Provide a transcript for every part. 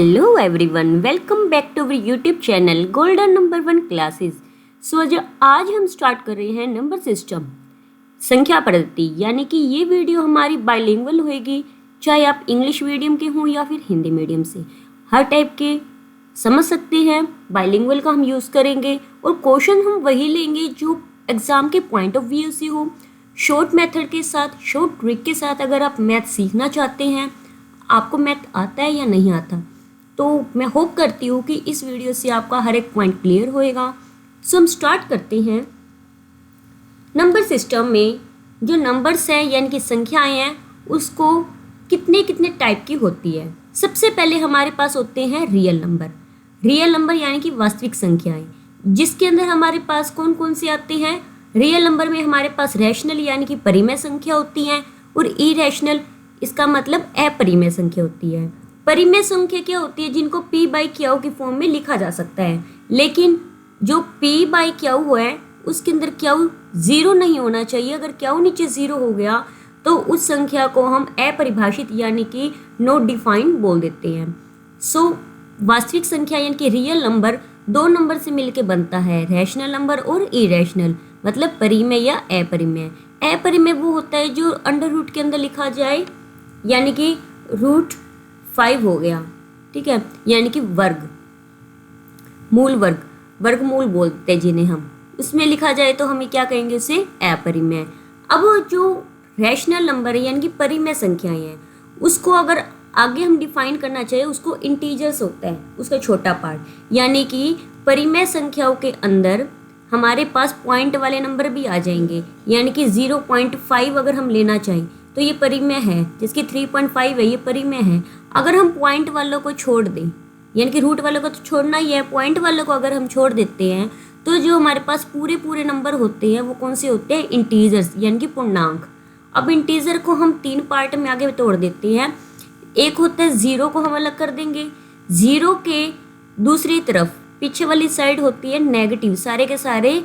Hello everyone, welcome back to our YouTube channel golden number 1 classes. जो आज हम start कर रहे हैं नंबर सिस्टम संख्या पद्धति, यानी कि ये वीडियो हमारी बाइलिंगुअल होएगी, चाहे आप इंग्लिश मीडियम के हों या फिर हिंदी मीडियम से, हर टाइप के समझ सकते हैं। बाइलिंगुअल का हम यूज़ करेंगे और क्वेश्चन हम वही लेंगे जो एग्ज़ाम के पॉइंट ऑफ व्यू से हो, शॉर्ट मेथड के साथ, शॉर्ट ट्रिक के साथ। अगर आप मैथ सीखना चाहते हैं, आपको मैथ आता है या नहीं आता, तो मैं होप करती हूँ कि इस वीडियो से आपका हर एक पॉइंट क्लियर होएगा। सो हम स्टार्ट करते हैं। नंबर सिस्टम में जो नंबर्स हैं यानी कि संख्याएं हैं, उसको कितने कितने टाइप की होती है। सबसे पहले हमारे पास होते हैं रियल नंबर। रियल नंबर यानी कि वास्तविक संख्याएं, जिसके अंदर हमारे पास कौन कौन से आते हैं। रियल नंबर में हमारे पास रैशनल यानी कि परिमेय संख्या होती हैं, और इरेशनल इसका मतलब अपरिमेय संख्या होती है। परिमेय संख्या क्या होती है, जिनको पी बाई क्यू की फॉर्म में लिखा जा सकता है, लेकिन जो पी बाई क्यू है उसके अंदर क्यू जीरो नहीं होना चाहिए। अगर क्यू नीचे जीरो हो गया तो उस संख्या को हम अपरिभाषित यानी कि नॉट डिफाइंड बोल देते हैं। सो वास्तविक संख्या यानी कि रियल नंबर दो नंबर से मिलकर बनता है, रैशनल नंबर और इरेशनल, मतलब परिमेय या अपरिमेय। अपरिमेय वो होता है जो अंडर रूट के अंदर लिखा जाए, यानी कि √5 हो गया, ठीक है, यानी कि वर्ग मूल, वर्गमूल बोलते हैं जिन्हें हम, उसमें लिखा जाए तो हमें क्या कहेंगे, उसे अपरिमेय। अब जो रैशनल नंबर है यानी कि परिमेय संख्याएं हैं, उसको अगर आगे हम डिफाइन करना चाहिए, उसको इंटीजर्स होता है उसका छोटा पार्ट, यानी कि परिमेय संख्याओं के अंदर हमारे पास पॉइंट वाले नंबर भी आ जाएंगे, यानी कि 0.5 अगर हम लेना चाहें तो ये परिमेय है, जिसकी 3.5 है ये परिमेय है। अगर हम पॉइंट वालों को छोड़ दें, यानी कि रूट वालों को तो छोड़ना ही है, पॉइंट वालों को अगर हम छोड़ देते हैं तो जो हमारे पास पूरे नंबर होते हैं वो कौन से होते हैं, इंटीजर्स यानी कि पूर्णांक। अब इंटीजर को हम 3 पार्ट में आगे तोड़ देते हैं। एक होता है जीरो, को हम अलग कर देंगे। जीरो के दूसरी तरफ पीछे वाली साइड होती है नेगेटिव, सारे के सारे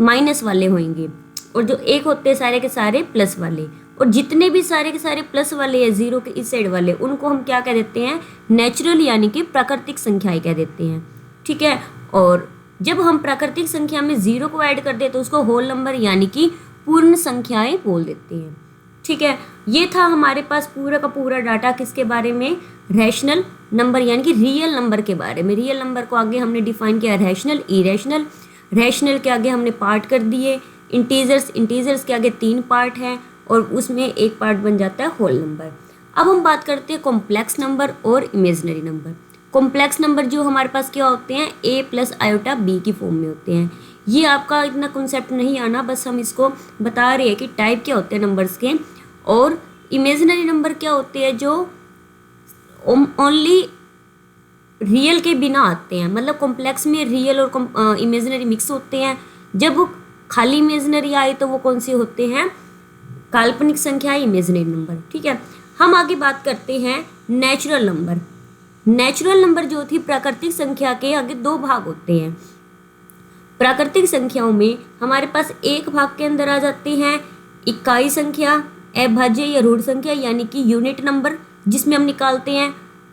माइनस वाले होंगे, और जो एक होते हैं सारे के सारे प्लस वाले, और जितने भी सारे के सारे प्लस वाले हैं जीरो के इस साइड वाले, उनको हम क्या कह देते हैं, नेचुरल यानी कि प्राकृतिक संख्याएं कह देते हैं, ठीक है। और जब हम प्राकृतिक संख्या में जीरो को ऐड कर दे तो उसको होल नंबर यानी कि पूर्ण संख्याएं बोल देते हैं, ठीक है। ये था हमारे पास पूरा का पूरा डाटा किसके बारे में, रैशनल नंबर यानी कि रियल नंबर के बारे में। रियल नंबर को आगे हमने डिफाइन किया रैशनल, इरेशनल। रैशनल के आगे हमने पार्ट कर दिए इंटीजर्स, इंटीजर्स के आगे 3 पार्ट हैं और उसमें एक पार्ट बन जाता है होल नंबर। अब हम बात करते हैं कॉम्प्लेक्स नंबर और इमेजिनरी नंबर। कॉम्प्लेक्स नंबर जो हमारे पास क्या होते हैं, a + i b की फॉर्म में होते हैं। ये आपका इतना कॉन्सेप्ट नहीं आना, बस हम इसको बता रहे हैं कि टाइप क्या होते हैं नंबर्स के। और इमेजिनरी नंबर क्या होते हैं, जो ओनली रियल के बिना आते हैं, मतलब कॉम्प्लेक्स में रियल और इमेजिनरी मिक्स होते हैं। जब वो खाली इमेजिनरी आए तो वो कौन से होते हैं, काल्पनिक संख्या, इमेजिनरी नंबर, ठीक है। हम आगे बात करते हैं नेचुरल नंबर। नेचुरल नंबर जो थी प्राकृतिक संख्या के आगे 2 भाग होते हैं। प्राकृतिक संख्याओं में हमारे पास एक भाग के अंदर आ जाती हैं इकाई संख्या, अभाज्य या ऋण संख्या यानी कि यूनिट नंबर, जिसमें हम निकालते हैं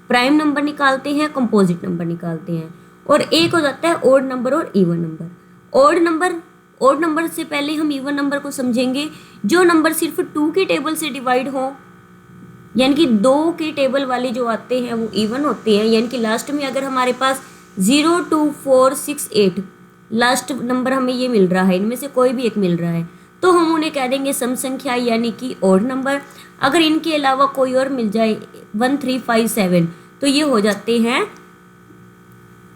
प्राइम नंबर, निकालते हैं कंपोजिट नंबर, निकालते हैं। और एक हो जाता है ओड नंबर और इवन नंबर। ओड नंबर से पहले हम इवन नंबर को समझेंगे। जो नंबर सिर्फ 2 की टेबल से डिवाइड हो, यानी कि 2 की टेबल वाले जो आते हैं वो इवन होते हैं, यानी कि लास्ट में अगर हमारे पास 0, 2, 4, 6, 8 लास्ट नंबर हमें ये मिल रहा है, इनमें से कोई भी एक मिल रहा है, तो हम उन्हें कह देंगे सम संख्या यानी कि ओड नंबर। अगर इनके अलावा कोई और मिल जाए 1, 3, 5, 7 तो ये हो जाते हैं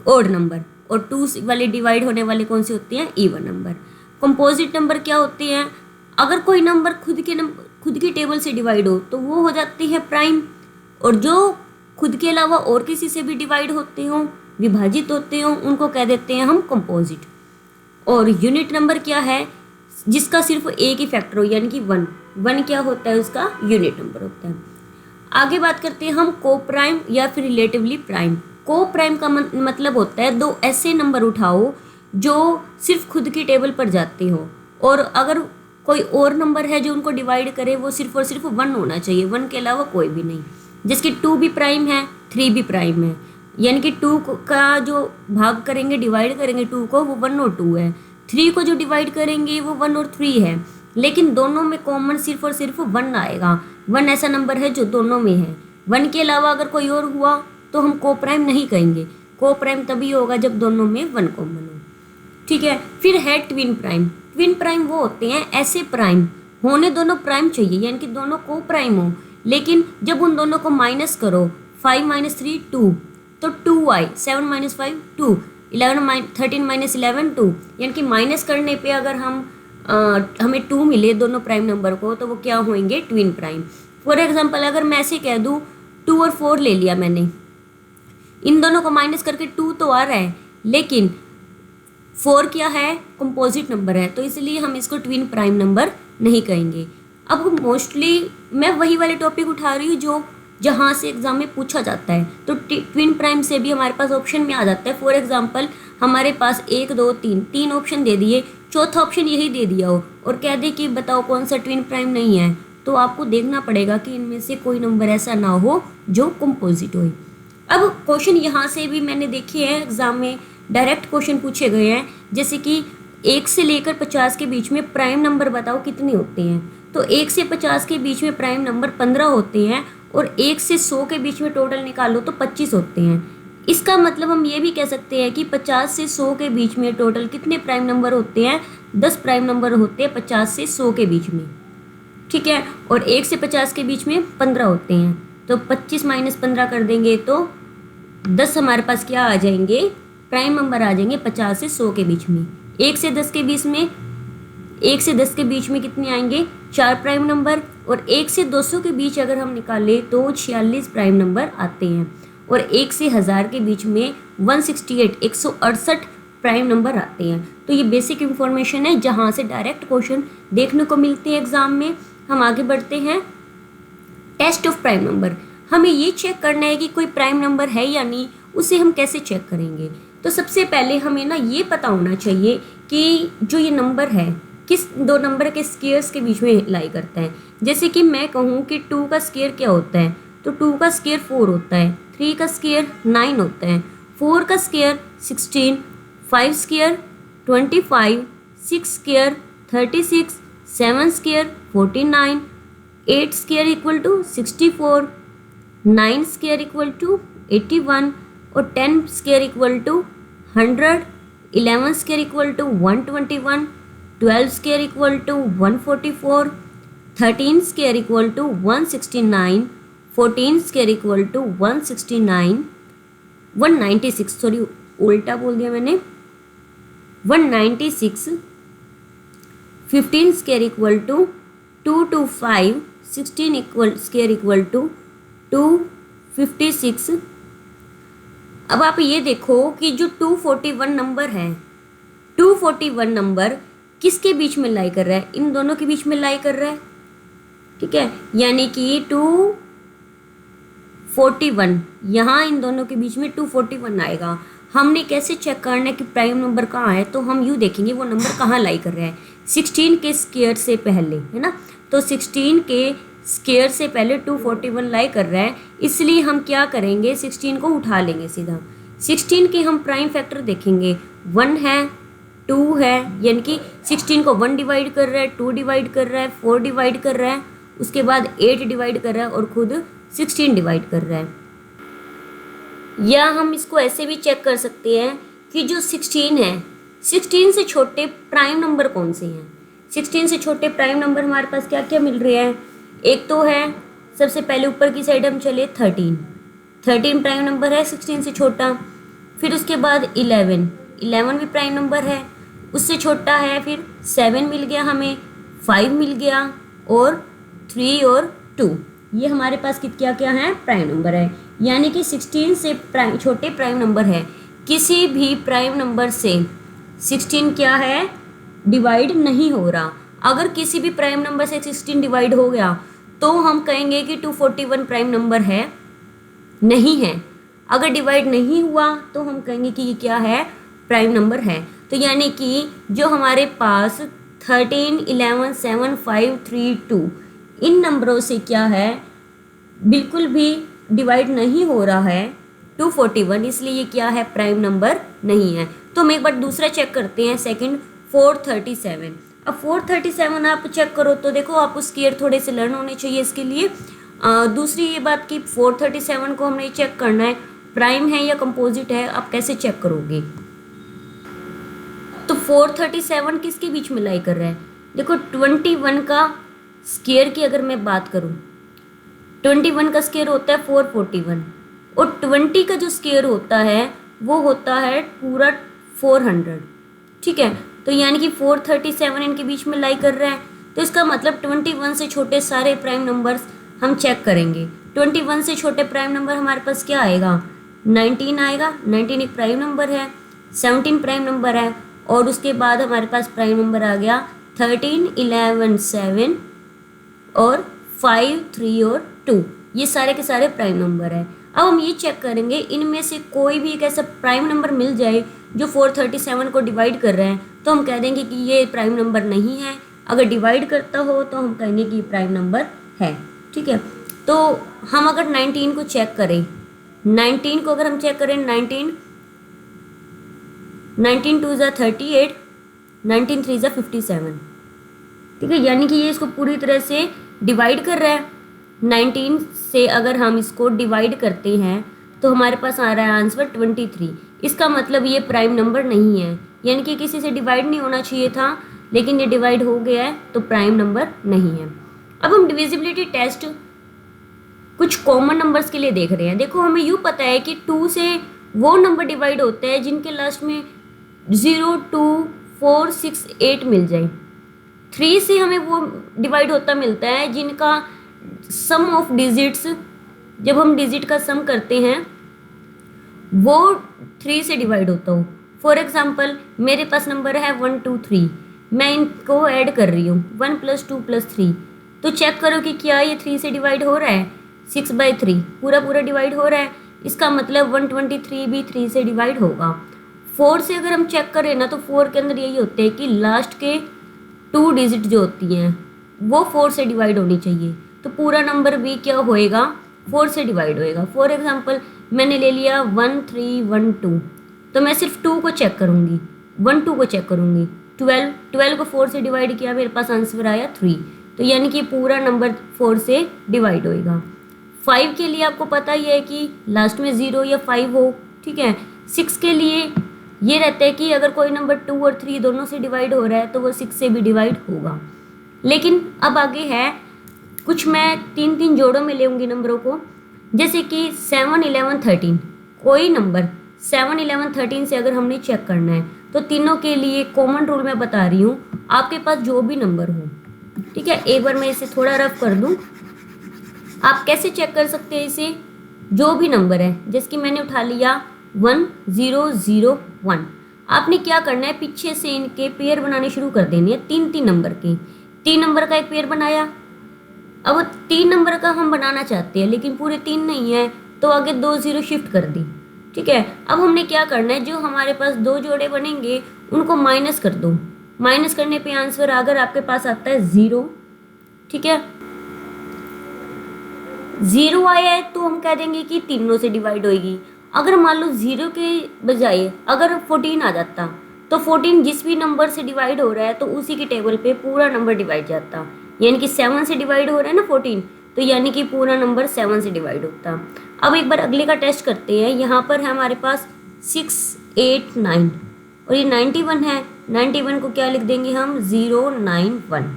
ओड नंबर। और 2 वाले डिवाइड होने वाले कौन से होते हैं, इवन नंबर। कंपोजिट नंबर क्या होते हैं, अगर कोई नंबर खुद की टेबल से डिवाइड हो तो वो हो जाते हैं प्राइम, और जो खुद के अलावा और किसी से भी डिवाइड होते हों, विभाजित होते हों, उनको कह देते हैं हम कंपोजिट। और यूनिट नंबर क्या है, जिसका सिर्फ एक ही फैक्टर हो, यानी कि 1 क्या होता है, उसका यूनिट नंबर होता है। आगे बात करते हैं हम को प्राइम या फिर रिलेटिवली प्राइम। को प्राइम का मतलब होता है 2 ऐसे नंबर उठाओ जो सिर्फ खुद की टेबल पर जाते हो, और अगर कोई और नंबर है जो उनको डिवाइड करे वो सिर्फ और सिर्फ 1 होना चाहिए, 1 के अलावा कोई भी नहीं। जैसे कि 2 भी प्राइम है, 3 भी प्राइम है, यानी कि 2 का जो भाग करेंगे, डिवाइड करेंगे 2 को, वो 1 और 2 है। 3 को जो डिवाइड करेंगे वो 1 और 3 है, लेकिन दोनों में कॉमन सिर्फ और सिर्फ 1 आएगा। 1 ऐसा नंबर है जो दोनों में है। 1 के अलावा अगर कोई और हुआ तो हम को प्राइम नहीं कहेंगे। को प्राइम तभी होगा जब दोनों में 1 कॉमन हो। ठीक है, फिर है ट्विन प्राइम। ट्विन प्राइम वो होते हैं ऐसे प्राइम, होने दोनों प्राइम चाहिए, यानी कि दोनों को प्राइम हो, लेकिन जब उन दोनों को माइनस करो, 5 - 3 2, तो 2 आए, 7 - 5 2, 13 - 11 2, यानी कि माइनस करने पे अगर हमें 2 मिले दोनों प्राइम नंबर को, तो वो क्या होंगे, ट्विन प्राइम। फॉर एग्जांपल अगर मैं ऐसे कह दूँ 2 और 4 ले लिया मैंने, इन दोनों को माइनस करके 2 तो आ रहा है, लेकिन 4 क्या है, कंपोजिट नंबर है, तो इसलिए हम इसको ट्विन प्राइम नंबर नहीं कहेंगे। अब मोस्टली मैं वही वाले टॉपिक उठा रही हूँ जो जहाँ से एग्जाम में पूछा जाता है, तो ट्विन प्राइम से भी हमारे पास ऑप्शन में आ जाता है। फॉर एग्जांपल हमारे पास 1 2 3 ऑप्शन दे दिए, चौथा ऑप्शन यही दे दिया हो और कह दे कि बताओ कौन सा ट्विन प्राइम नहीं है, तो आपको देखना पड़ेगा कि इनमें से कोई नंबर ऐसा ना हो जो कंपोजिट हो। अब क्वेश्चन यहाँ से भी मैंने देखे हैं एग्जाम में, डायरेक्ट क्वेश्चन पूछे गए हैं, जैसे कि 1 से लेकर 50 के बीच में प्राइम नंबर बताओ कितने होते हैं, तो 1 से 50 के बीच में प्राइम नंबर 15 होते हैं, और 1 से 100 के बीच में टोटल निकालो तो 25 होते हैं। इसका मतलब हम ये भी कह सकते हैं कि 50 से 100 के बीच में टोटल कितने प्राइम नंबर होते हैं, 10 प्राइम नंबर होते हैं 50 से 100 के बीच में। ठीक है, और 1 से 50 के बीच में 15 होते हैं, तो 25 - 15 कर देंगे तो 10 हमारे पास क्या आ जाएंगे, प्राइम नंबर आ जाएंगे 50 से 100 के बीच में। 1 से 10 के बीच में, 1 से 10 के बीच में कितने आएंगे, 4 प्राइम नंबर, और 1 से 200 के बीच अगर हम निकालें तो 46 प्राइम नंबर आते हैं, और 1 से 1000 के बीच में 168 प्राइम नंबर आते हैं। तो ये बेसिक इन्फॉर्मेशन है जहाँ से डायरेक्ट क्वेश्चन देखने को मिलते हैं एग्जाम में। हम आगे बढ़ते हैं, टेस्ट ऑफ प्राइम नंबर। हमें ये चेक करना है कि कोई प्राइम नंबर है या नहीं, उसे हम कैसे चेक करेंगे। तो सबसे पहले हमें ना ये पता होना चाहिए कि जो ये नंबर है किस दो नंबर के स्क्वायर्स के बीच में लाई करता है। जैसे कि मैं कहूँ कि 2 का स्क्वायर क्या होता है, तो 2 का स्क्वायर 4 होता है, 3 का स्क्वायर 9 होता है, 4 का square 16, 5 square 25, 6 square 36, 7 square 49, 8 square equal to 64, 9 square equal to 81, और 10 square equal to 100, 11 square equal to 121, 12 square equal to 144, 13 square equal to 169, 14 square equal to 169, 196, sorry उल्टा बोल दिया मैंने, 196, 15 square equal to 225, 16 square equal to 256। अब आप ये देखो कि जो 241 नंबर है, 241 नंबर किसके बीच में लाई कर रहा है, इन दोनों के बीच में लाई कर रहा है। ठीक है, यानी कि 241 यहाँ इन दोनों के बीच में 241 आएगा। हमने कैसे चेक करना है कि प्राइम नंबर कहाँ है, तो हम यूँ देखेंगे वो नंबर कहाँ लाई कर रहा है, 16 के स्क्वायर से पहले, है ना। तो 16 के स्क्वायर से पहले 241 लाई कर रहा है, इसलिए हम क्या करेंगे, 16 को उठा लेंगे सीधा। 16 के हम प्राइम फैक्टर देखेंगे, 1 है, 2 है, यानी कि 16 को 1 डिवाइड कर रहा है, 2 डिवाइड कर रहा है, 4 डिवाइड कर रहा है, उसके बाद 8 डिवाइड कर रहा है, और खुद 16 डिवाइड कर रहा है। या हम इसको ऐसे भी चेक कर सकते हैं कि जो 16 है, 16 से छोटे प्राइम नंबर कौन से हैं। 16 से छोटे प्राइम नंबर हमारे पास क्या क्या मिल रहे हैं, एक तो है, सबसे पहले ऊपर की साइड हम चले 13 प्राइम नंबर है 16 से छोटा। फिर उसके बाद 11 भी प्राइम नंबर है, उससे छोटा है फिर 7 मिल गया हमें, 5 मिल गया, और 3 और 2, ये हमारे पास क्या क्या है, प्राइम नंबर है। यानी कि 16 से छोटे प्राइम नंबर है, किसी भी प्राइम नंबर से 16 क्या है, डिवाइड नहीं हो रहा। अगर किसी भी प्राइम नंबर से 16 डिवाइड हो गया तो हम कहेंगे कि 241 प्राइम नंबर है, नहीं है। अगर डिवाइड नहीं हुआ तो हम कहेंगे कि ये क्या है, प्राइम नंबर है। तो यानी कि जो हमारे पास 13, 11, 7, 5, 3, 2 इन नंबरों से क्या है, बिल्कुल भी डिवाइड नहीं हो रहा है 241, इसलिए ये क्या है, प्राइम नंबर नहीं है। तो हम एक बार दूसरा चेक करते हैं, सेकंड 437। अब 437 आप चेक करो तो देखो आपको स्क्वायर थोड़े से लर्न होने चाहिए इसके लिए। दूसरी ये बात कि 437 को हमने चेक करना है प्राइम है या कंपोजिट है, आप कैसे चेक करोगे। तो 437 किसके बीच में लाई कर रहा है, देखो 21 का स्क्वायर की अगर मैं बात करूं, 21 का स्क्वायर होता है 441 और 20 का जो स्क्वायर होता है वो होता है पूरा 400, ठीक है। तो यानी कि 437 इनके बीच में लाई कर रहा है, तो इसका मतलब 21 से छोटे सारे प्राइम नंबर्स हम चेक करेंगे। 21 से छोटे प्राइम नंबर हमारे पास क्या आएगा, 19 आएगा, 19 एक प्राइम नंबर है, 17 प्राइम नंबर है, और उसके बाद हमारे पास प्राइम नंबर आ गया 13, 11, 7 और 5, 3 और 2, ये सारे के सारे प्राइम नंबर है। अब हम ये चेक करेंगे इनमें से कोई भी एक ऐसा प्राइम नंबर मिल जाए जो 437 को डिवाइड कर रहे हैं, तो हम कह देंगे कि ये प्राइम नंबर नहीं है। अगर डिवाइड करता हो तो हम कहेंगे कि ये प्राइम नंबर है, ठीक है। तो हम अगर 19 को चेक करें, 19 को अगर हम चेक करें, 19 2 ज़ा 38, 19 3 ज़ा 57, ठीक है। यानी कि ये इसको पूरी तरह से डिवाइड कर रहा है। 19 से अगर हम इसको डिवाइड करते हैं तो हमारे पास आ रहा है आंसर 23। इसका मतलब ये प्राइम नंबर नहीं है, यानी कि किसी से डिवाइड नहीं होना चाहिए था, लेकिन ये डिवाइड हो गया है तो प्राइम नंबर नहीं है। अब हम डिविजिबिलिटी टेस्ट कुछ कॉमन नंबर्स के लिए देख रहे हैं। देखो हमें यूँ पता है कि 2 से वो नंबर डिवाइड होते हैं जिनके लास्ट में 0, 2, 4, 6, 8 मिल जाए। 3 से हमें वो डिवाइड होता मिलता है जिनका सम ऑफ डिजिट्स, जब हम डिजिट का सम करते हैं वो 3 से डिवाइड होता हो। फॉर एग्जाम्पल मेरे पास नंबर है 1, 2, 3, मैं इनको ऐड कर रही हूँ 1 + 2 + 3, तो चेक करो कि क्या ये 3 से डिवाइड हो रहा है, 6/3 पूरा डिवाइड हो रहा है। इसका मतलब 123 भी 3 से डिवाइड होगा। 4 से अगर हम चेक करें ना तो 4 के अंदर यही होते हैं कि लास्ट के 2 डिजिट जो होती हैं वो 4 से डिवाइड होनी चाहिए, तो पूरा नंबर भी क्या होएगा, 4 से डिवाइड होएगा। फॉर एग्जांपल मैंने ले लिया 1, 3, 1, 2, तो मैं सिर्फ 2 को चेक करूँगी, 1, 2 को चेक करूँगी। 12 को 4 से डिवाइड किया, मेरे पास आंसर आया 3, तो यानी कि पूरा नंबर 4 से डिवाइड होएगा। 5 के लिए आपको पता ही है कि लास्ट में 0 या 5 हो, ठीक है। 6 के लिए ये रहता है कि अगर कोई नंबर 2 और 3 दोनों से डिवाइड हो रहा है तो वो 6 से भी डिवाइड होगा। लेकिन अब आगे है कुछ, मैं 3 जोड़ों में लेंगी नंबरों को, जैसे कि 7, 11, 13, कोई नंबर 7, 11, 13 से अगर हमने चेक करना है तो तीनों के लिए कॉमन रूल मैं बता रही हूँ, आपके पास जो भी नंबर हो, ठीक है। एक बार मैं इसे थोड़ा रफ कर दूँ, आप कैसे चेक कर सकते हैं इसे, जो भी नंबर है, जैसे कि मैंने उठा लिया 1, 0, 0, 1, आपने क्या करना है, पीछे से इनके पेयर बनाने शुरू कर देने हैं 3 नंबर के। 3 नंबर का एक पेयर बनाया, अब 3 नंबर का हम बनाना चाहते हैं लेकिन पूरे 3 नहीं है, तो आगे 2 0 शिफ्ट कर दी, ठीक है। अब हमने क्या करना है, जो हमारे पास 2 जोड़े बनेंगे उनको माइनस कर दो। माइनस करने पे आंसर अगर आपके पास आता है 0, ठीक है, 0 आया है तो हम कह देंगे कि तीनों से डिवाइड होएगी। अगर मान लो 0 के बजाय अगर 14 आ जाता तो 14 जिस भी नंबर से डिवाइड हो रहा है तो उसी की टेबल पे पूरा नंबर डिवाइड जाता, यानी कि 7 से डिवाइड हो रहा है ना 14, तो यानी कि पूरा नंबर 7 से डिवाइड होता। अब एक बार अगले का टेस्ट करते हैं। यहाँ पर है हमारे पास 6, 8, 9 और ये 91 है। 91 को क्या लिख देंगे हम, 091,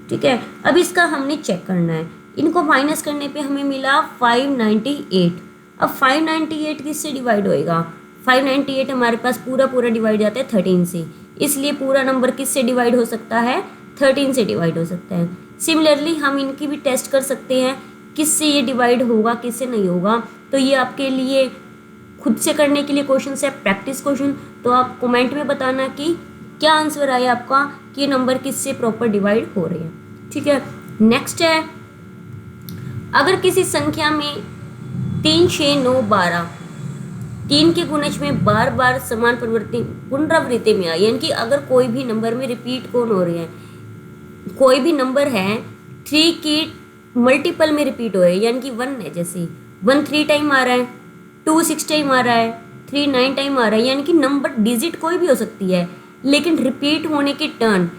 ठीक है। अब इसका हमने चेक करना है, इनको माइनस करने पे हमें मिला 598। अब 598 किससे डिवाइड होएगा, 598 हमारे पास पूरा डिवाइड जाता है 13 से, इसलिए पूरा नंबर किससे डिवाइड हो सकता है, 13 से डिवाइड हो सकता है। सिमिलरली हम इनकी भी टेस्ट कर सकते हैं किससे ये डिवाइड होगा किससे नहीं होगा, तो ये आपके लिए खुद से करने के लिए क्वेश्चन है, प्रैक्टिस क्वेश्चन। तो आप कमेंट में बताना कि क्या आंसर आया आपका, कि ये नंबर किससे प्रॉपर डिवाइड हो रहे हैं, ठीक है। नेक्स्ट है, अगर किसी संख्या में 3, 6, 9, 12 3 के गुणज में बार बार समान पुनरावृत्ति में आए, यानी कि अगर कोई भी नंबर में रिपीट कौन हो रहे हैं, कोई भी नंबर है 3 की मल्टीपल में रिपीट हो रहे हैं, यानी कि 1 है जैसे, 1 3 टाइम आ रहा है, 2 6 टाइम आ रहा है, 3 9 टाइम आ रहा है, यानी कि नंबर डिजिट कोई भी हो सकती है, लेकिन रिपीट होने की टर्न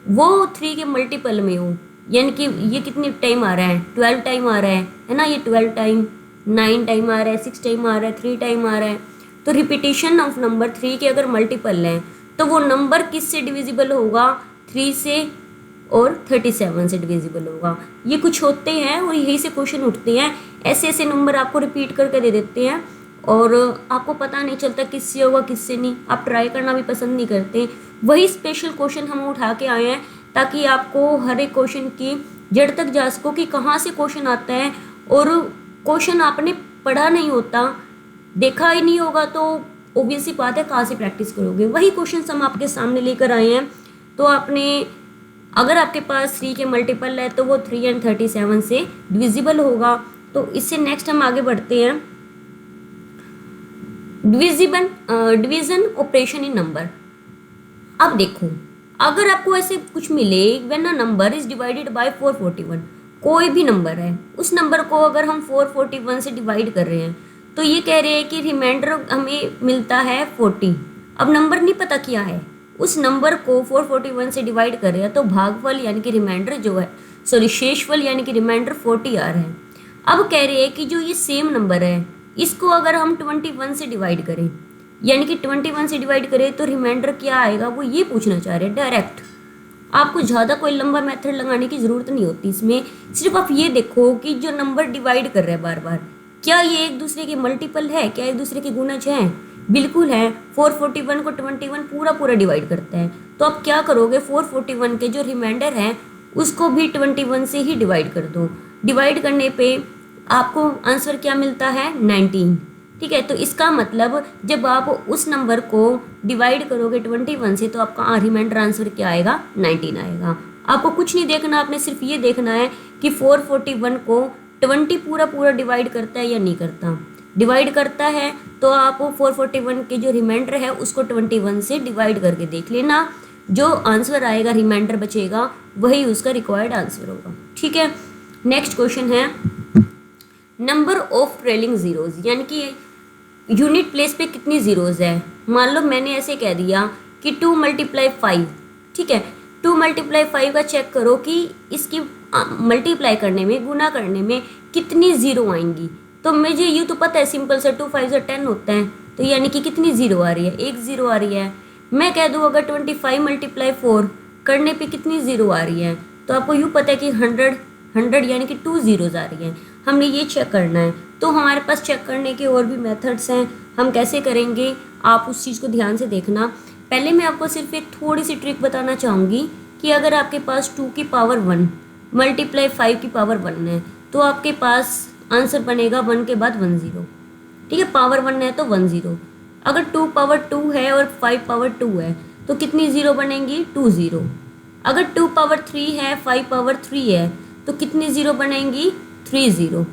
वो 3 के मल्टीपल में हो। यानी कि ये कितने टाइम आ रहा है, 12 टाइम आ रहा है ना, ये 12 टाइम, 9 टाइम आ रहा है, 6 टाइम आ रहा है, 3 टाइम आ रहा है। तो रिपीटिशन ऑफ नंबर 3 के अगर मल्टीपल हैं तो वो नंबर किससे डिविजिबल होगा, 3 से और 37 से डिविजिबल होगा। ये कुछ होते हैं और यही से क्वेश्चन उठते हैं, ऐसे ऐसे नंबर आपको रिपीट करके दे देते हैं और आपको पता नहीं चलता किससे होगा किससे नहीं, आप ट्राई करना भी पसंद नहीं करते। वही स्पेशल क्वेश्चन हम उठा के आए हैं ताकि आपको हर एक क्वेश्चन की जड़ तक जा सको कि कहाँ से क्वेश्चन आता है। और क्वेश्चन आपने पढ़ा नहीं होता, देखा ही नहीं होगा, तो ऑब्वियस सी बात है कहाँ से प्रैक्टिस करोगे। वही क्वेश्चन हम आपके सामने लेकर आए हैं। तो आपने, अगर आपके पास 3 के मल्टीपल है तो वो 3 एंड 37 से डिविजिबल होगा। तो इससे नेक्स्ट हम आगे बढ़ते हैं, डिवीजन ऑपरेशन इन नंबर। अब देखो, अगर आपको ऐसे कुछ मिले when a number is divided by 441, कोई भी नंबर है, उस नंबर को अगर हम 441 से डिवाइड कर रहे हैं तो ये कह रहे हैं कि रिमाइंडर हमें मिलता है 40। अब नंबर नहीं पता क्या है, उस नंबर को 441 से डिवाइड कर रहे हैं तो भागफल यानी कि रिमाइंडर जो है, सॉरी शेषफल यानी कि रिमाइंडर 40 आ रहा है। अब कह रहे हैं कि जो ये सेम नंबर है इसको अगर हम 21 से डिवाइड करें, यानी कि 21 से डिवाइड करें तो रिमाइंडर क्या आएगा, वो ये पूछना चाह रहे हैं डायरेक्ट। आपको ज़्यादा कोई लंबा मेथड लगाने की ज़रूरत नहीं होती इसमें, सिर्फ आप ये देखो कि जो नंबर डिवाइड कर रहे हैं बार बार, क्या ये एक दूसरे के मल्टीपल है, क्या एक दूसरे के गुणज हैं, बिल्कुल है। 441 को 21 पूरा पूरा डिवाइड करता है। तो आप क्या करोगे, 441 के जो रिमाइंडर है उसको भी 21 से ही डिवाइड कर दो। डिवाइड करने पे आपको आंसर क्या मिलता है, 19। ठीक है, तो इसका मतलब जब आप उस नंबर को डिवाइड करोगे 21 से तो आपका रिमाइंडर आंसर क्या आएगा, 19 आएगा। आपको कुछ नहीं देखना, आपने सिर्फ ये देखना है कि 441 को 20 पूरा पूरा डिवाइड करता है या नहीं करता। डिवाइड करता है तो आप 441 के जो रिमाइंडर है उसको 21 से डिवाइड करके देख लेना, जो आंसर आएगा रिमाइंडर बचेगा वही उसका रिक्वायर्ड आंसर होगा। ठीक है, नेक्स्ट क्वेश्चन है नंबर ऑफ ट्रेलिंग जीरोज, यानी कि यूनिट प्लेस पे कितनी जीरोज है। मान लो मैंने ऐसे कह दिया कि 2 × 5, ठीक है, 2 × 5 का चेक करो कि इसकी मल्टीप्लाई करने में, गुना करने में कितनी ज़ीरो आएंगी। तो मुझे यूँ तो पता है सिंपल से 2 5 10 होता है, तो यानी कि कितनी ज़ीरो आ रही है, एक ज़ीरो आ रही है। मैं कह दूँ अगर 25 × 4 करने पे कितनी ज़ीरो आ रही है, तो आपको यूँ पता है कि 100 यानी कि 2 ज़ीरोज़ आ रही हैं। हमने ये चेक करना है। तो हमारे पास चेक करने के और भी मेथड्स हैं, हम कैसे करेंगे आप उस चीज़ को ध्यान से देखना। पहले मैं आपको सिर्फ एक थोड़ी सी ट्रिक बताना चाहूँगी कि अगर आपके पास 2 की पावर 1 × 5 की पावर 1 है तो आपके पास आंसर बनेगा 1 के बाद 1 0। ठीक है, पावर 1 है तो 1 0। अगर 2 पावर 2 है और 5 पावर 2 है तो कितनी ज़ीरो बनेंगी, 2 0। अगर 2 पावर 3 है, 5 पावर 3 है तो कितनी ज़ीरो बनेंगी, 3 0।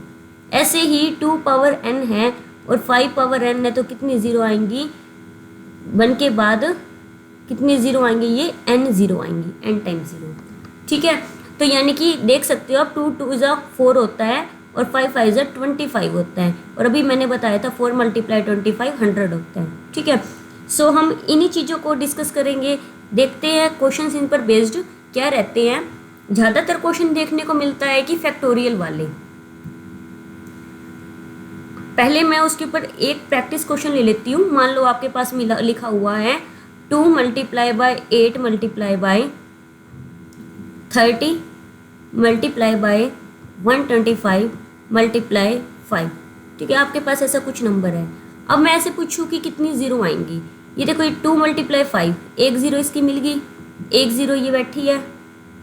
ऐसे ही 2 पावर n है और 5 पावर n है तो कितनी ज़ीरो आएंगी, 1 के बाद कितनी ज़ीरो आएंगी, ये n ज़ीरो आएंगी, n टाइम्स 0। ठीक है, तो यानी कि देख सकते हो आप 2 2 ज़ा 4 होता है और 5 5 ज़ा 25 होता है, और अभी मैंने बताया था 4 × 25 100 होता है। ठीक है, सो हम इन्हीं चीज़ों को डिस्कस करेंगे, देखते हैं क्वेश्चंस इन पर बेस्ड क्या रहते हैं। ज़्यादातर क्वेश्चन देखने को मिलता है कि फैक्टोरियल वाले। पहले मैं उसके ऊपर एक प्रैक्टिस क्वेश्चन ले लेती हूँ। मान लो आपके पास लिखा हुआ है 2 × 8 × 30 × 125 × 5। ठीक है, आपके पास ऐसा कुछ नंबर है। अब मैं ऐसे पूछूँ कि कितनी ज़ीरो आएंगी। ये देखो, ये 2 × 5, एक ज़ीरो इसकी मिल गई, एक ज़ीरो ये बैठी है।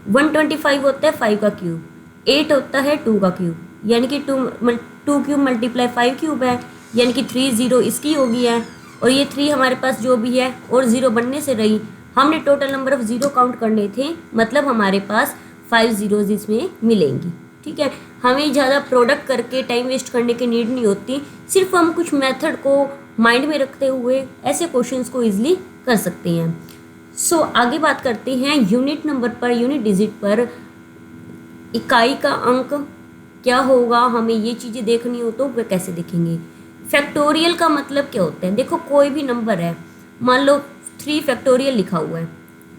125 होता है 5 का क्यूब, 8 होता है 2 का क्यूब, यानी कि 2 क्यूब × 5 क्यूब है, यानी कि 3 0 इसकी होगी है। और ये 3 हमारे पास जो भी है और ज़ीरो बनने से रही, हमने total number of zero count करने थे, मतलब हमारे पास 5 ज़ीरोज़ इसमें मिलेंगी। ठीक है, हमें ज़्यादा प्रोडक्ट करके टाइम वेस्ट करने की नीड नहीं होती, सिर्फ हम कुछ मेथड को माइंड में रखते हुए ऐसे क्वेश्चंस को ईजिली कर सकते हैं। सो आगे बात करते हैं यूनिट नंबर पर, यूनिट डिजिट पर इकाई का अंक क्या होगा, हमें ये चीज़ें देखनी हो तो वे कैसे देखेंगे। फैक्टोरियल का मतलब क्या होता है, देखो कोई भी नंबर है, मान लो 3 फैक्टोरियल लिखा हुआ है,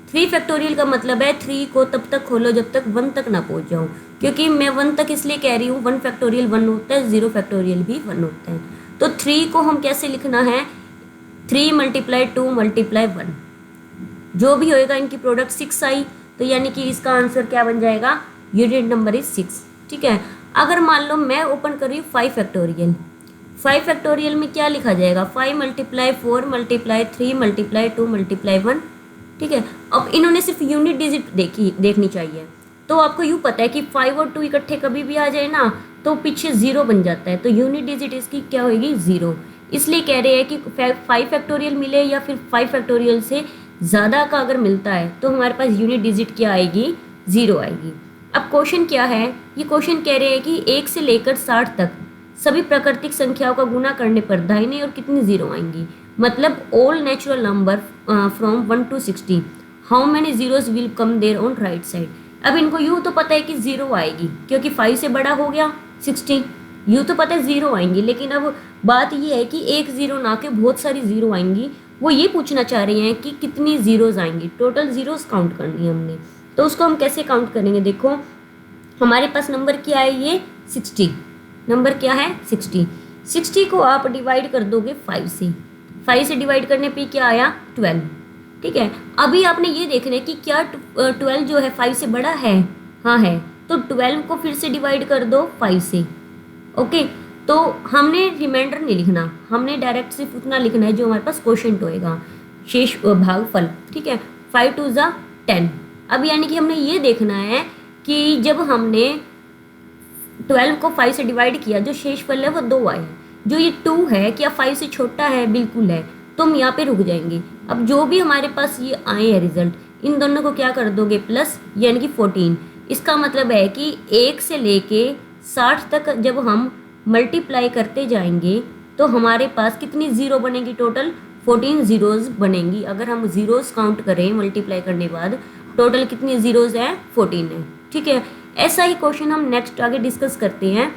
3 फैक्टोरियल का मतलब है 3 को तब तक खोलो जब तक 1 तक ना पहुंच जाओ, क्योंकि मैं 1 तक इसलिए कह रही हूँ, 1 फैक्टोरियल 1 होता है, 0 फैक्टोरियल भी 1 होता है। तो 3 को हम कैसे लिखना है, 3 × 2 × 1, जो भी होएगा इनकी प्रोडक्ट 6 आई, तो यानी कि इसका आंसर क्या बन जाएगा, यूनिट नंबर इज 6। ठीक है, अगर मान लो मैं ओपन कर रही हूँ 5 फैक्टोरियल, 5 फैक्टोरियल में क्या लिखा जाएगा, 5 × 4 × 3 × 2 × 1। ठीक है, अब इन्होंने सिर्फ यूनिट डिजिट देखनी चाहिए, तो आपको यूँ पता है कि 5 और 2 इकट्ठे कभी भी आ जाए ना तो पीछे 0 बन जाता है, तो यूनिट डिजिट इसकी क्या होगी, 0। इसलिए कह रहे हैं कि 5 फैक्टोरियल मिले या फिर 5 फैक्टोरियल से ज़्यादा का अगर मिलता है तो हमारे पास यूनिट डिजिट क्या आएगी, 0 आएगी। अब क्वेश्चन क्या है, ये क्वेश्चन कह रहे हैं कि 1 से लेकर 60 तक सभी प्राकृतिक संख्याओं का गुणा करने पर दाहिने और कितनी 0 आएंगी, मतलब all natural number from 1 to 60 how many zeros will come there on right side. अब इनको यूँ तो पता है कि 0 आएगी क्योंकि 5 से बड़ा हो गया 60, यूँ तो पता है 0 आएंगी, लेकिन अब बात ये है कि एक 0 ना के बहुत सारी 0 आएंगी। वो ये पूछना चाह रहे हैं कि कितनी जीरोज आएंगी, टोटल जीरोज काउंट करनी है हमने, तो उसको हम कैसे काउंट करेंगे। देखो हमारे पास नंबर क्या है, ये 60, नंबर क्या है 60। 60 को आप डिवाइड कर दोगे 5 से, 5 से डिवाइड करने पे क्या आया 12। ठीक है, अभी आपने ये देखना है कि क्या 12 जो है 5 से बड़ा है, हाँ है, तो 12 को फिर से डिवाइड कर दो 5 से। ओके, तो हमने रिमाइंडर नहीं लिखना, हमने डायरेक्ट सिर्फ उतना लिखना है जो हमारे पास क्वोशिएंट होएगा, शेष भागफल। ठीक है, 5 2 = 10। अब यानी कि हमने ये देखना है कि जब हमने 12 को 5 से डिवाइड किया, जो शेषफल है वो 2 आए, जो ये 2 है क्या 5 से छोटा है, बिल्कुल है, तो हम यहाँ पे रुक जाएंगे। अब जो भी हमारे पास ये आए हैं रिजल्ट, इन दोनों को क्या कर दोगे प्लस, यानी कि 14। इसका मतलब है कि 1 से लेके 60 तक जब हम मल्टीप्लाई करते जाएंगे तो हमारे पास कितनी 0 बनेगी, टोटल 14 जीरोज बनेंगी। अगर हम जीरोज काउंट करें मल्टीप्लाई करने बाद, टोटल कितनी जीरोज है, 14 है। ठीक है, ऐसा ही क्वेश्चन हम नेक्स्ट आगे डिस्कस करते हैं।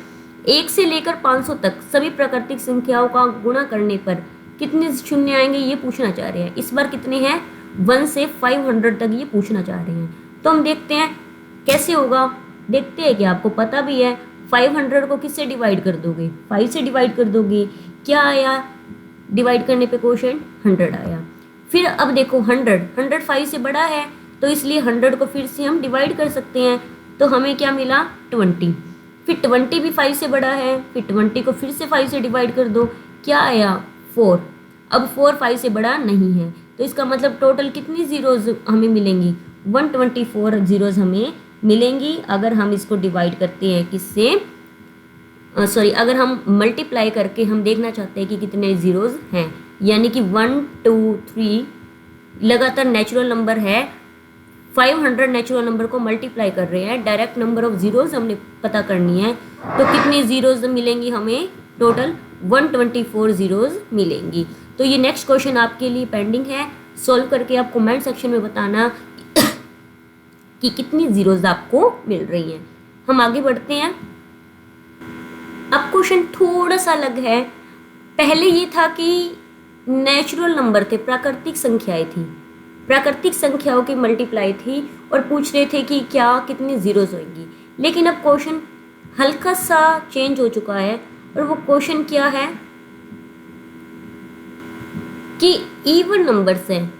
1 से लेकर 500 तक सभी प्राकृतिक संख्याओं का गुणा करने पर कितने शून्य आएंगे, ये पूछना चाह रहे हैं। इस बार कितने हैं, 1 से 500 तक ये पूछना चाह रहे हैं। तो हम देखते हैं कैसे होगा, देखते हैं कि आपको पता भी है। 500 को किससे डिवाइड कर दोगे, 5 से डिवाइड कर दोगे, क्या आया डिवाइड करने पे क्वोशिएंट 100 आया। फिर अब देखो 100 5 से बड़ा है, तो इसलिए 100 को फिर से हम डिवाइड कर सकते हैं, तो हमें क्या मिला 20। फिर 20 भी 5 से बड़ा है, फिर 20 को फिर से 5 से डिवाइड कर दो, क्या आया 4। अब 4 5 से बड़ा नहीं है, तो इसका मतलब टोटल कितनी जीरोज हमें मिलेंगी, 124 जीरोज हमें मिलेंगी। अगर हम इसको डिवाइड करते हैं किससे, अगर हम मल्टीप्लाई करके हम देखना चाहते हैं कि कितने जीरोज हैं, यानी कि 1 2 3 लगातार नेचुरल नंबर है, 500 नेचुरल नंबर को मल्टीप्लाई कर रहे हैं, डायरेक्ट नंबर ऑफ जीरोज हमने पता करनी है, तो कितनी जीरोज मिलेंगी हमें, टोटल 124 जीरोज मिलेंगी। तो ये नेक्स्ट क्वेश्चन आपके लिए पेंडिंग है, सॉल्व करके आप कमेंट सेक्शन में बताना कि कितनी जीरोज आपको मिल रही हैं। हम आगे बढ़ते हैं। अब क्वेश्चन थोड़ा सा अलग है। पहले ये था कि नेचुरल नंबर थे, प्राकृतिक संख्याएं थी, प्राकृतिक संख्याओं की मल्टीप्लाई थी, और पूछ रहे थे कि क्या कितनी जीरोज होंगी। लेकिन अब क्वेश्चन हल्का सा चेंज हो चुका है, और वो क्वेश्चन क्या है कि इवन नंबर्स हैं,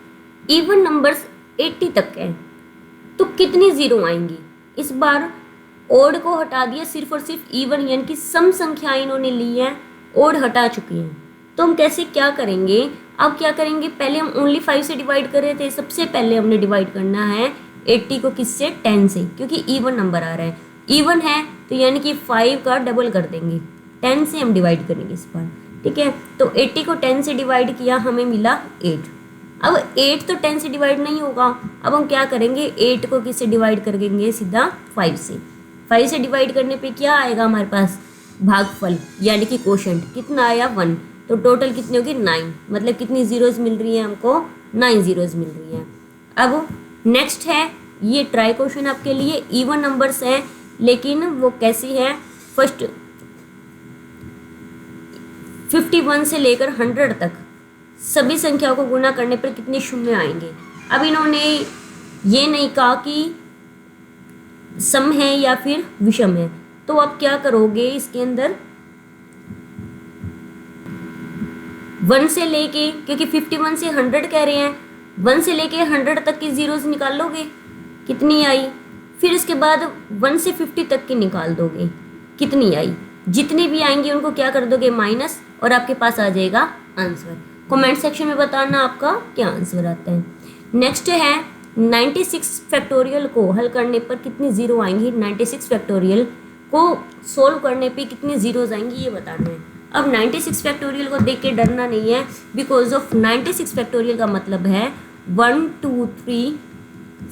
इवन नंबर्स 80 तक है, तो कितनी जीरो आएंगी। इस बार ओड को हटा दिया, सिर्फ और सिर्फ इवन यानी कि सम संख्याएं इन्होंने ली हैं, ओड हटा चुके हैं। तो हम कैसे क्या करेंगे, अब क्या करेंगे, पहले हम ओनली 5 से डिवाइड कर रहे थे, सबसे पहले हमने डिवाइड करना है 80 को किससे, 10 से, क्योंकि इवन नंबर आ रहा है, इवन है तो यानी कि 5 का डबल कर देंगे, 10 से हम डिवाइड करेंगे इस बार। ठीक है, तो 80 को 10 से डिवाइड किया, हमें मिला 8। अब 8 तो 10 से डिवाइड नहीं होगा, अब हम क्या करेंगे, 8 को किससे डिवाइड करेंगे, सीधा 5 से। 5 से डिवाइड करने पे क्या आएगा हमारे पास, भागफल यानी कि क्वोशिएंट कितना आया 1, तो टोटल कितनी होगी 9, मतलब कितनी जीरोज मिल रही हैं हमको, 9 जीरोज मिल रही हैं। अब नेक्स्ट है, ये ट्राई क्वेश्चन आपके लिए, इवन नंबर्स हैं लेकिन वो कैसी है, फर्स्ट 51 से लेकर 100 तक सभी संख्याओं को गुणा करने पर कितने शून्य आएंगे। अब इन्होंने ये नहीं कहा कि सम है या फिर विषम है, तो आप क्या करोगे इसके अंदर 1 से लेके, क्योंकि 51 से 100 कह रहे हैं, 1 से लेके 100 तक की जीरोस निकाल लोगे, कितनी आई। फिर इसके बाद 1 से 50 तक की निकाल दोगे, कितनी आई। जितनी भी आएंगी उनको क्या कर दोगे माइनस, और आपके पास आ जाएगा आंसर। कमेंट सेक्शन में बताना आपका क्या आंसर आता है। नेक्स्ट है 96 फैक्टोरियल को हल करने पर कितनी जीरो आएंगी। 96 फैक्टोरियल को सोल्व करने पे कितनी जीरोज आएंगी ये बताना है। अब 96 फैक्टोरियल को देख के डरना नहीं है, बिकॉज ऑफ 96 फैक्टोरियल का मतलब है 1 2 3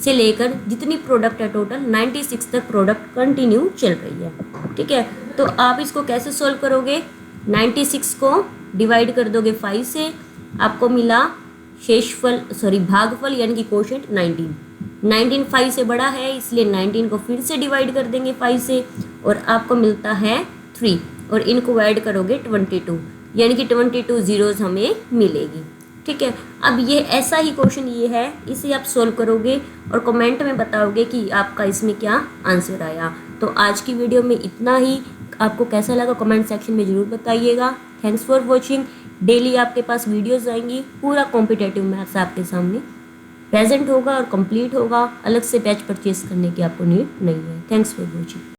से लेकर जितनी प्रोडक्ट है टोटल 96 तक प्रोडक्ट कंटिन्यू चल रही है। ठीक है, तो आप इसको कैसे सोल्व करोगे। 96 को डिवाइड कर दोगे 5 से, आपको मिला शेषफल भागफल यानी कि कोशेंट 19 5 से बड़ा है, इसलिए 19 को फिर से डिवाइड कर देंगे 5 से, और आपको मिलता है 3, और इनको ऐड करोगे 22, यानी कि 22 जीरोज हमें मिलेगी। ठीक है, अब ये ऐसा ही क्वेश्चन ये है, इसे आप सोल्व करोगे और कमेंट में बताओगे कि आपका इसमें क्या आंसर आया। तो आज की वीडियो में इतना ही। आपको कैसा लगा कमेंट सेक्शन में ज़रूर बताइएगा। Thanks for watching. डेली आपके पास वीडियोस आएंगी, पूरा कॉम्पिटेटिव मैथ्स आपके सामने प्रेजेंट होगा और कंप्लीट होगा। अलग से बैच परचेज करने की आपको नीड नहीं है। Thanks for watching.